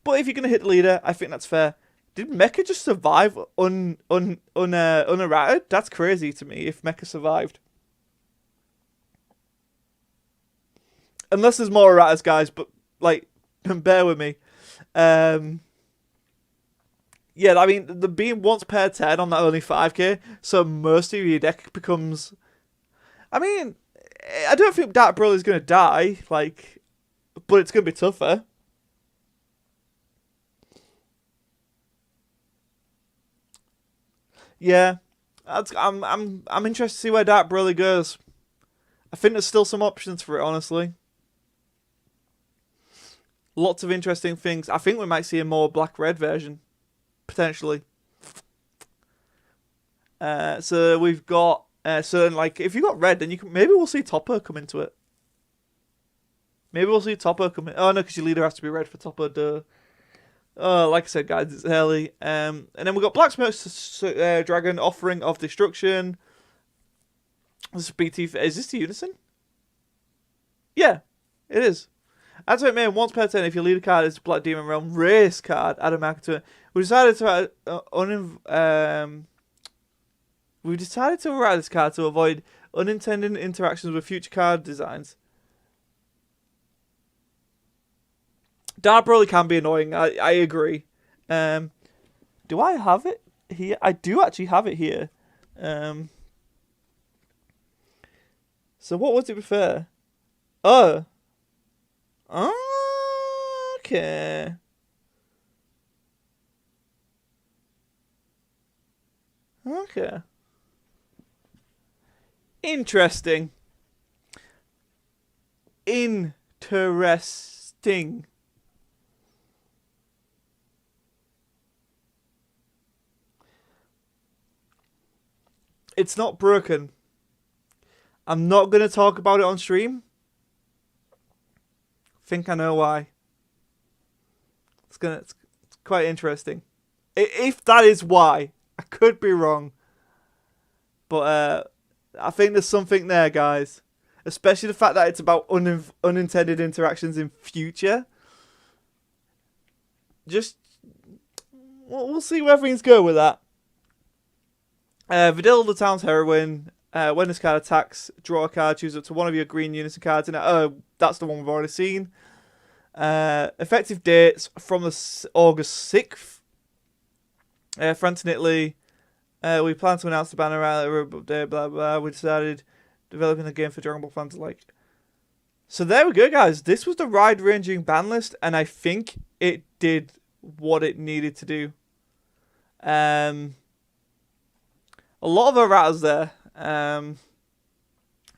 But if you're going to hit the leader, I think that's fair. Did Mecha just survive unerrated? That's crazy to me, if Mecha survived. Unless there's more erratas, guys, but, like, bear with me. Yeah, I mean, the being once per turn on that only 5k, so most of your deck becomes... I mean, I don't think Dark Brawler is going to die, like, but it's going to be tougher. Yeah, I'm interested to see where Dark Brawler goes. I think there's still some options for it, honestly. Lots of interesting things. I think we might see a more black-red version, potentially. So we've got if you got red, then maybe we'll see Topper come into it. Maybe we'll see Topper come in. Oh no, because your leader has to be red for Topper. Duh. Like I said, guys, it's early. And then we've got Black Smoke Dragon, Offering of Destruction. This is BT. Is this the Unison? Yeah, it is. That's what it meant. Once per turn, if your leader card is Black Demon Realm race card, add a marker to it. We decided to write this card to avoid unintended interactions with future card designs. Dark Brawler can be annoying. I agree. Do I have it here? I do actually have it here. So what was it before? Oh. Okay. Okay. Interesting. Interesting. It's not broken. I'm not going to talk about it on stream. Think I know why. It's quite interesting. If that is why. I could be wrong. But I think there's something there, guys. Especially the fact that it's about unintended interactions in future. Just... We'll see where things go with that. Vidil, the town's heroine. When this card attacks, draw a card, choose up to one of your green unison cards in it. Oh, that's the one we've already seen. Effective dates from the August 6th. France and Italy. We plan to announce the banner out there, blah, blah. We decided developing the game for Dragon Ball fans alike. So there we go, guys. This was the wide-ranging ban list, and I think it did what it needed to do. A lot of erratas there.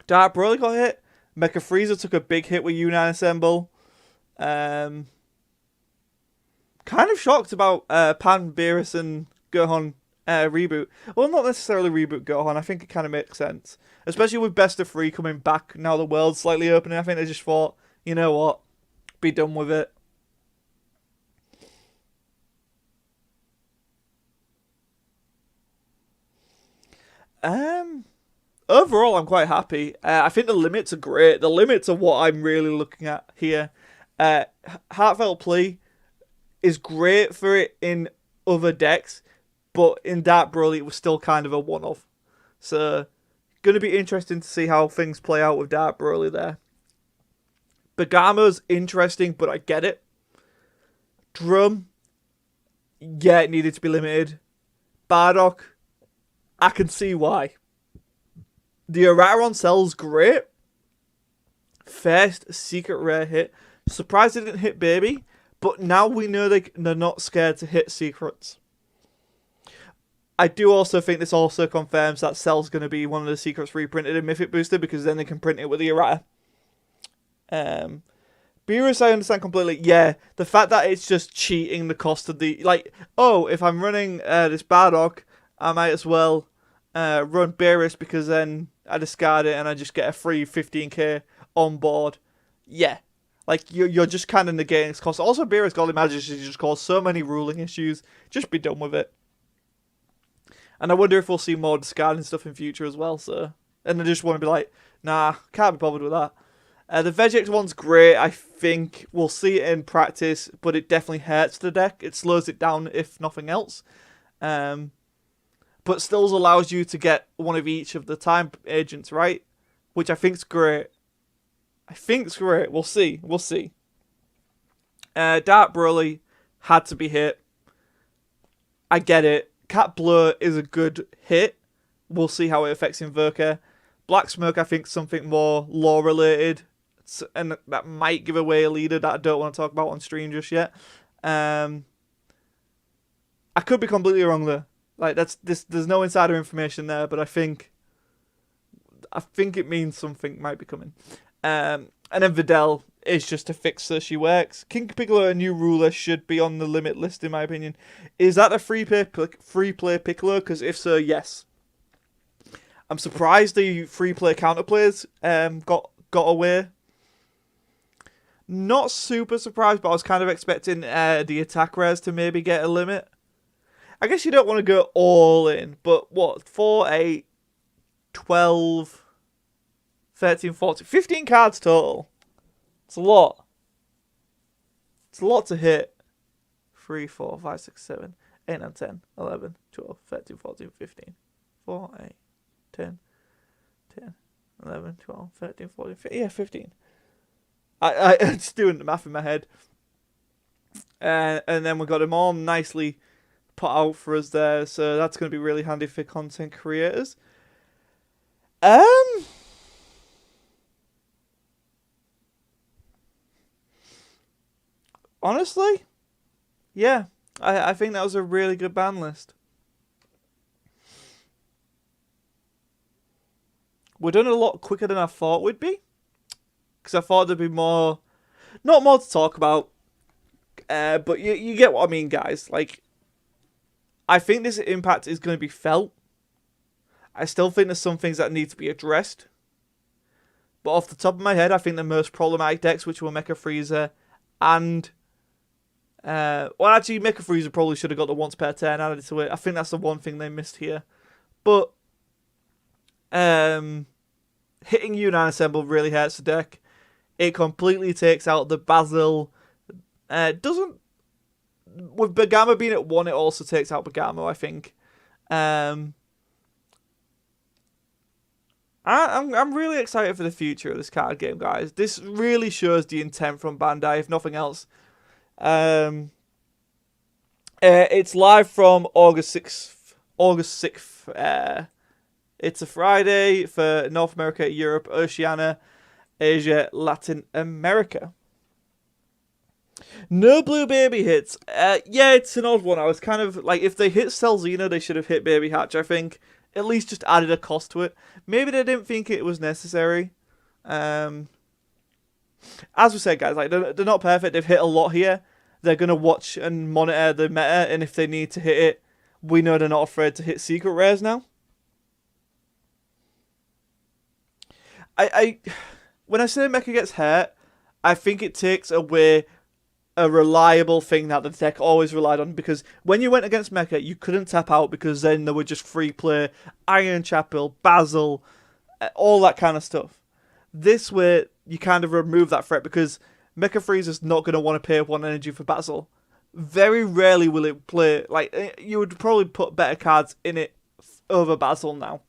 Dark Broly got hit. Mecha Frieza took a big hit with United Assemble. Kind of shocked about Pan, Beerus, and Gohan reboot. Well, not necessarily reboot Gohan. I think it kind of makes sense. Especially with Best of 3 coming back now the world's slightly opening. I think they just thought, you know what? Be done with it. Overall, I'm quite happy. I think the limits are great. The limits are what I'm really looking at here. Heartfelt Plea is great for it in other decks, but in Dark Broly, it was still kind of a one-off. So, going to be interesting to see how things play out with Dark Broly there. Bergamo's interesting, but I get it. Drum, Yeah, it needed to be limited. Bardock, I can see why. The errata on Cell's great. First secret rare hit. Surprised it didn't hit Baby, but now we know they're not scared to hit secrets. I do also think this also confirms that Cell's going to be one of the secrets reprinted in Mythic Booster, because then they can print it with the errata. Beerus, I understand completely. Yeah, the fact that it's just cheating the cost of the... Like, oh, if I'm running this Bardock, I might as well run Beerus, because then I discard it and I just get a free 15k on board. Yeah. Like, you're just kind of negating its cost. Also, Beerus Golden Majesty just cause so many ruling issues. Just be done with it. And I wonder if we'll see more discarding stuff in future as well, so... And I just want to be like, nah, can't be bothered with that. The Vegex one's great. I think we'll see it in practice, but it definitely hurts the deck. It slows it down, if nothing else. But still allows you to get one of each of the time agents, right? Which I think's great. We'll see. Dark Broly had to be hit. I get it. Cat Blur is a good hit. We'll see how it affects Invoker. Black Smoke, I think, something more lore related, and that might give away a leader that I don't want to talk about on stream just yet. I could be completely wrong there. Like, there's no insider information there, but I think it means something might be coming. And then Videl is just a fixer. She works. King Piccolo, a new ruler, should be on the limit list, in my opinion. Is that a free play Piccolo? Because if so, yes. I'm surprised the free play counterplays got away. Not super surprised, but I was kind of expecting the attack rares to maybe get a limit. I guess you don't want to go all in, but what? 4, 8, 12, 13, 14, 15 cards total. It's a lot. It's a lot to hit. 3, 4, 5, 6, 7, 8, 9, 10, 11, 12, 13, 14, 15. 4, 8, 10, 11, 12, 13, 14, 15. Yeah, 15. I'm just doing the math in my head. And then we got them all nicely put out for us there. So that's going to be really handy for content creators. Honestly, yeah, I think that was a really good ban list. We're done a lot quicker than I thought we'd be, because I thought there'd be more, not more to talk about, but you get what I mean, guys. Like, I think this impact is going to be felt. I still think there's some things that need to be addressed, but off the top of my head, I think the most problematic decks, which were Mecha Freezer and well, actually, Mecha Freezer probably should have got the once per turn added to it. I think that's the one thing they missed here. But hitting Unite Assemble really hurts the deck. It completely takes out the Basil. Doesn't, with Bergamo being at 1, it also takes out Bergamo, I think. I'm really excited for the future of this card game, guys. This really shows the intent from Bandai, if nothing else. It's live from August 6th. It's a Friday for North America, Europe, Oceania, Asia, Latin America. No blue baby hits. Yeah, it's an odd one. I was kind of like, if they hit Celzina, they should have hit Baby Hatch, I think. At least just added a cost to it. Maybe they didn't think it was necessary. As we said, guys, like, they're not perfect. They've hit a lot here. They're going to watch and monitor the meta, and if they need to hit it, we know they're not afraid to hit secret rares now. When I say Mecha gets hurt, I think it takes away a reliable thing that the deck always relied on, because when you went against Mecha, you couldn't tap out, because then there were just free play, Iron Chapel, Basil, all that kind of stuff. This way, you kind of remove that threat, because Mecha Freezer's not going to want to pay 1 energy for Basil. Very rarely will it play, like, you would probably put better cards in it over Basil now.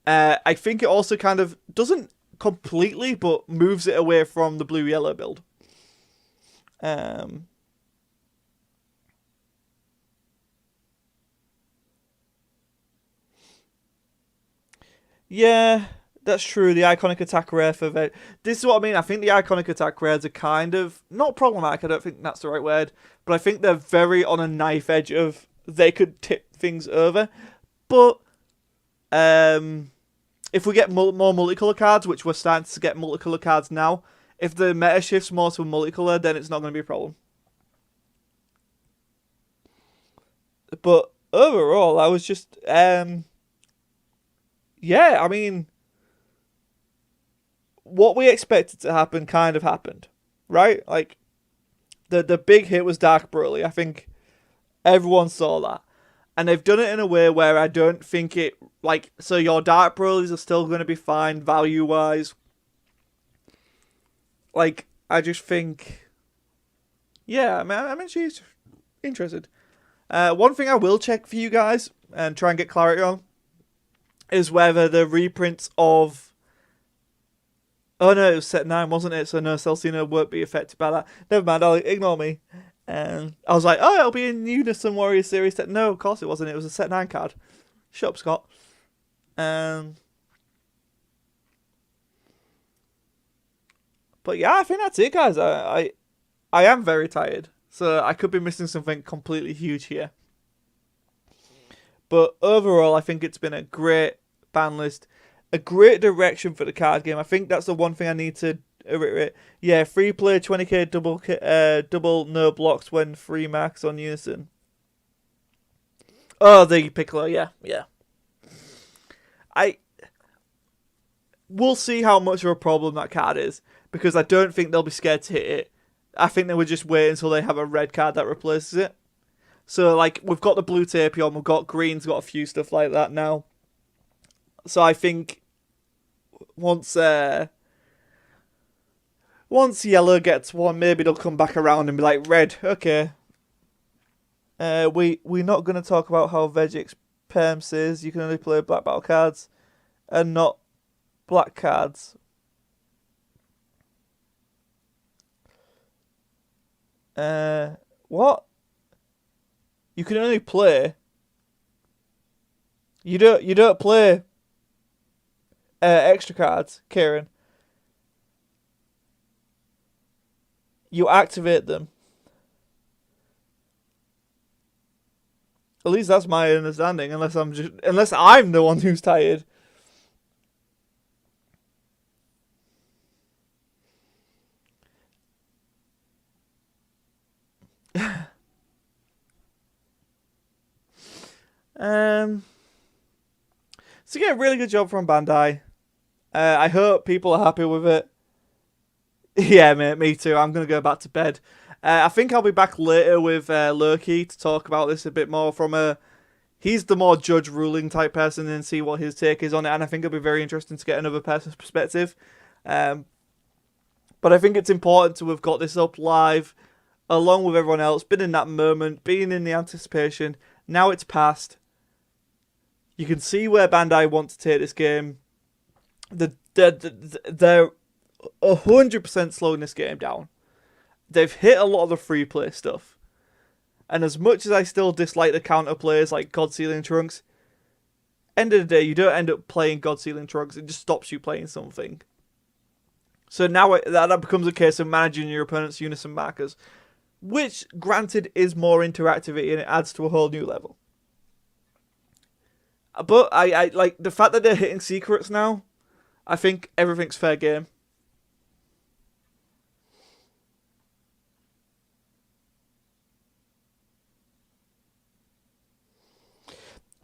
I think it also kind of doesn't completely, but moves it away from the blue-yellow build. Yeah, that's true. The iconic attack rare for this is what I mean. I think the iconic attack rares are kind of not problematic. I don't think that's the right word, but I think they're very on a knife edge of they could tip things over. But if we get more multicolor cards, which we're starting to get multicolor cards now, if the meta shifts more to multicolor, then it's not going to be a problem. But overall, I was just yeah. I mean, what we expected to happen kind of happened, right? Like the big hit was Dark Broly. I think everyone saw that, and they've done it in a way where I don't think it like so your Dark Broly's are still going to be fine value wise. Like I just think, yeah. I mean, she's interested. One thing I will check for you guys and try and get clarity on is whether the reprints of oh no, it was set 9, wasn't it? So no, Celcina won't be affected by that. Never mind, I'll ignore me. I was like, oh, it'll be in Unison Warrior Series set. No, of course it wasn't. It was a set 9 card. Shut up, Scott. But yeah, I think that's it, guys. I am very tired, so I could be missing something completely huge here. But overall, I think it's been a great ban list, a great direction for the card game. I think that's the one thing I need to reiterate. Yeah, free play 20k double no blocks when free max on Unison. Oh, the Piccolo, yeah. I we'll see how much of a problem that card is because I don't think they'll be scared to hit it. I think they would just wait until they have a red card that replaces it. So like we've got the blue Tapion, we've got green's got a few stuff like that now. So I think once yellow gets one, maybe they'll come back around and be like red. Okay. We're not gonna talk about how Vegix Perm says you can only play black battle cards and not black cards. What? You can only play. You don't play extra cards, Kieran. You activate them. At least that's my understanding. Unless I'm the one who's tired. So yeah, really good job from Bandai. I hope people are happy with it. Yeah, mate, me too. I'm gonna go back to bed. I think I'll be back later with Loki to talk about this a bit more from a. He's the more judge ruling type person and see what his take is on it, and I think it'll be very interesting to get another person's perspective. But I think it's important to have got this up live, along with everyone else, been in that moment, being in the anticipation. Now it's past. You can see where Bandai want to take this game. They're 100% slowing this game down. They've hit a lot of the free play stuff. And as much as I still dislike the counter players like God Sealing Trunks, end of the day, you don't end up playing God Sealing Trunks. It just stops you playing something. So now that becomes a case of managing your opponent's unison markers, which, granted, is more interactivity and it adds to a whole new level. But I like the fact that they're hitting secrets now. I think everything's fair game.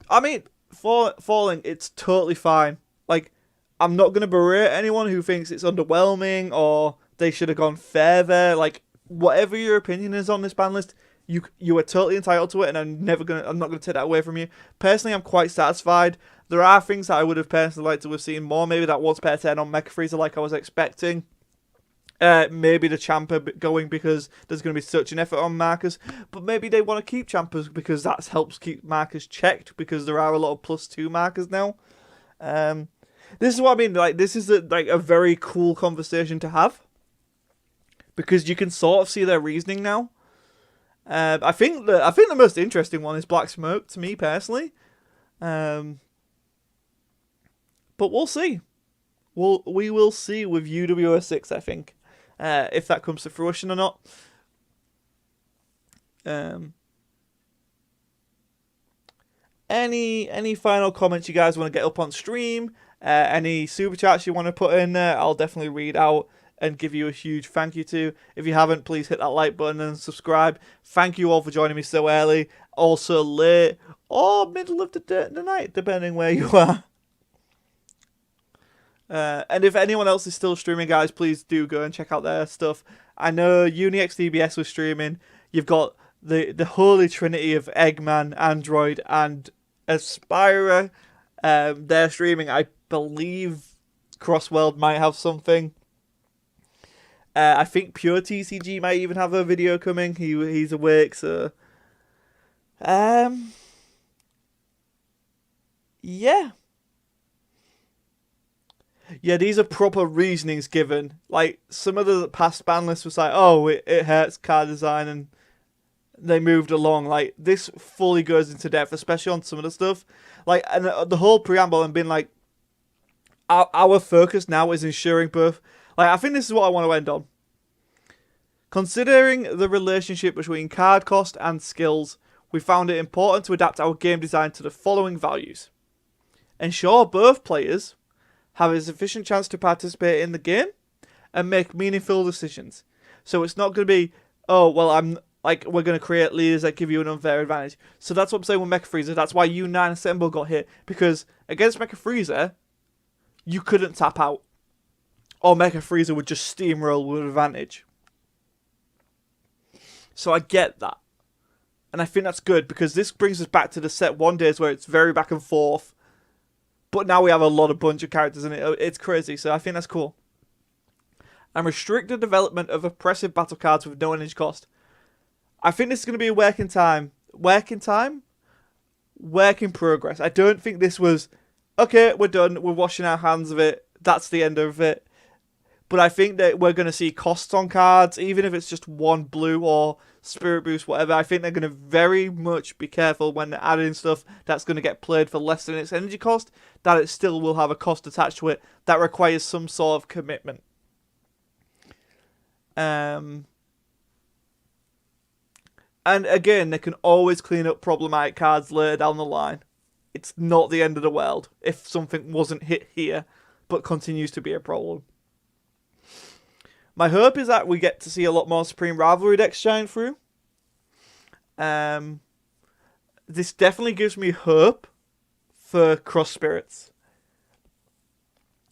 I mean, falling, it's totally fine. Like, I'm not going to berate anyone who thinks it's underwhelming or they should have gone fair there. Like, whatever your opinion is on this ban list, you are totally entitled to it, and I'm not gonna take that away from you. Personally, I'm quite satisfied. There are things that I would have personally liked to have seen more. Maybe that was pair 10 on Mecha Freezer like I was expecting. Maybe the Champer going because there's going to be such an effort on markers. But maybe they want to keep Champers because that helps keep markers checked because there are a lot of +2 markers now. This is what I mean. Like, this is a very cool conversation to have because you can sort of see their reasoning now. I think the most interesting one is Black Smoke to me personally. But we'll see. We will see with UWO 6, I think, if that comes to fruition or not. Any final comments you guys want to get up on stream? Any super chats you want to put in there? I'll definitely read out and give you a huge thank you to. If you haven't, please hit that like button and subscribe. Thank you all for joining me so early, also late, or middle of the night, depending where you are. And if anyone else is still streaming, guys, please do go and check out their stuff. I know UniXDBS was streaming. You've got the holy trinity of Eggman, Android, and Aspira. They're streaming. I believe Crossworld might have something. I think Pure TCG might even have a video coming. He's awake, so yeah. Yeah, these are proper reasonings given. Like, some of the past ban lists was like, oh, it hurts card design, and they moved along. Like, this fully goes into depth, especially on some of the stuff. Like, and the whole preamble and being like, our focus now is ensuring both. Like, I think this is what I want to end on. Considering the relationship between card cost and skills, we found it important to adapt our game design to the following values. Ensure both players have a sufficient chance to participate in the game and make meaningful decisions. So it's not going to be, oh, well, we're going to create leaders that give you an unfair advantage. So that's what I'm saying with Mecha Freezer. That's why U9 Assemble got hit. Because against Mecha Freezer, you couldn't tap out. Or Mecha Freezer would just steamroll with advantage. So I get that. And I think that's good, because this brings us back to the set 1 days where it's very back and forth. But now we have a bunch of characters in it. It's crazy, so I think that's cool. And restrict the development of oppressive battle cards with no energy cost. I think this is going to be a work in time. Work in time? Work in progress. I don't think this was, okay, we're done. We're washing our hands of it. That's the end of it. But I think that we're going to see costs on cards, even if it's just 1 blue or Spirit Boost, whatever. I think they're going to very much be careful when they're adding stuff that's going to get played for less than its energy cost, that it still will have a cost attached to it that requires some sort of commitment. And again, they can always clean up problematic cards later down the line. It's not the end of the world if something wasn't hit here, but continues to be a problem. My hope is that we get to see a lot more Supreme Rivalry decks shine through. This definitely gives me hope for Cross Spirits.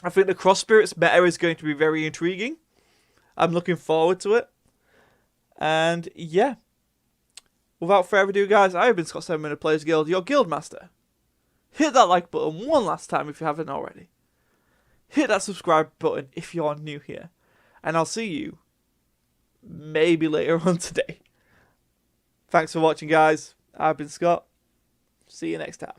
I think the Cross Spirits meta is going to be very intriguing. I'm looking forward to it. And yeah. Without further ado, guys, I have been Scott 7 Minute Players Guild, your guild master. Hit that like button one last time if you haven't already. Hit that subscribe button if you're new here. And I'll see you maybe later on today. Thanks for watching, guys. I've been Scott. See you next time.